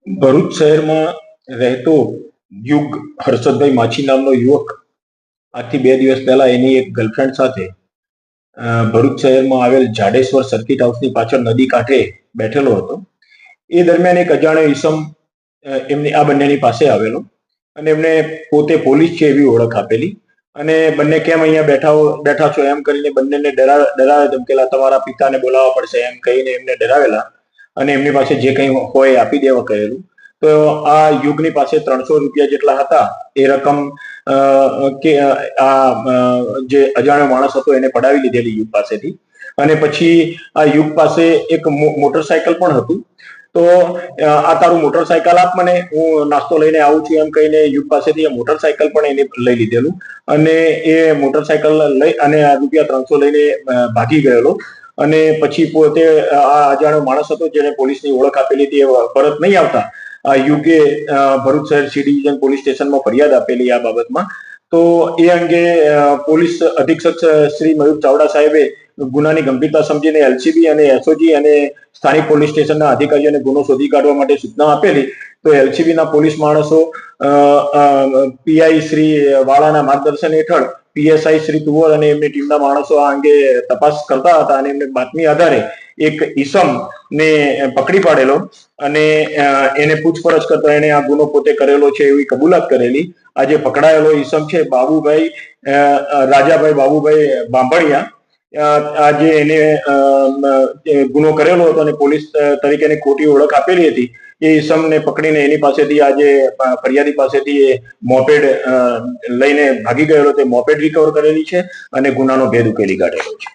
ભરૂચ શહેરમાં રહેતો યુગ હર્ષદભાઈ માછી નામનો યુવક આજથી 2 દિવસ પહેલા એની એક ગર્લફ્રેન્ડ સાથે ભરૂચ શહેરમાં આવેલ જાડેશ્વર સર્કિટ હાઉસની પાછળ નદી કાંઠે બેઠેલો હતો. એ દરમિયાન એક અજાણ્યો ઈસમ એમની આ બંનેની પાસે આવેલો અને એમને પોતે પોલીસ છે એવી ઓળખ આપેલી અને બંને કેમ અહીંયા બેઠા છો એમ કરીને બંનેને ડરાવે ધમકેલા, તમારા પિતાને બોલાવવા પડશે એમ કહીને એમને ડરાવેલા અને એમની પાસે જે કંઈ હોય આપી દેવા કહેલું. તો આ યુગની પાસે 300 રૂપિયા જેટલા હતા. એ રકમ કે આ જે અજાણ્યો માણસ હતો એને પડાવી લીધેલી યુગ પાસેથી અને પછી આ યુગ પાસે એક મોટરસાયકલ પણ હતું. તો આ તારું મોટરસાયકલ આપ મને, હું નાસ્તો લઈને આવું છું એમ કહીને યુગ પાસેથી મોટરસાયકલ પણ એને લઈ લીધેલું અને એ મોટરસાયકલ લઈ અને રૂપિયા 300 લઈને ભાગી ગયેલો. અને પછી પોતે આ અજાણ્યો માણસ હતો જેને પોલીસની ઓળખ આપેલી હતી એ પરત નહીં આવતા આ યુગે ભરૂચ શહેર સી ડિવિઝન પોલીસ સ્ટેશનમાં ફરિયાદ આપેલી આ બાબતમાં. તો એ અંગે પોલીસ અધિક્ષક શ્રી મયુર ચાવડા સાહેબે ગુનાની ગંભીરતા સમજીને એલસીબી અને એસઓજી અને સ્થાનિક પોલીસ સ્ટેશનના અધિકારીઓને ગુનો શોધી કાઢવા માટે સૂચના આપેલી. તો એલસીબીના પોલીસ માણસો પીઆઈ શ્રી વાળાના માર્ગદર્શન હેઠળ પીએસઆઈ શ્રી તુવર અને એમની ટીમના માણસો આ અંગે તપાસ કરતા હતા અને એમને બાતમી આધારે એક ઈસમ ને પકડી પાડેલો અને એને પૂછપરછ કરતા એને આ ગુનો પોતે કરેલો છે એવી કબૂલાત કરેલી. આ જે પકડાયેલો ઈસમ છે બાબુભાઈ રાજાભાઈ બાબુભાઈ બાંભણિયા, આજે એને ગુનો કરેલો હતો અને પોલીસ તરીકે એની ખોટી ઓળખ આપેલી હતી. એ ઈસમને પકડીને એની પાસેથી આજે ફરિયાદી પાસેથી એ મોપેડ લઈને ભાગી ગયેલો તે મોપેડ રિકવર કરેલી છે અને ગુનાનો ભેદ ઉકેલી કાઢેલો છે.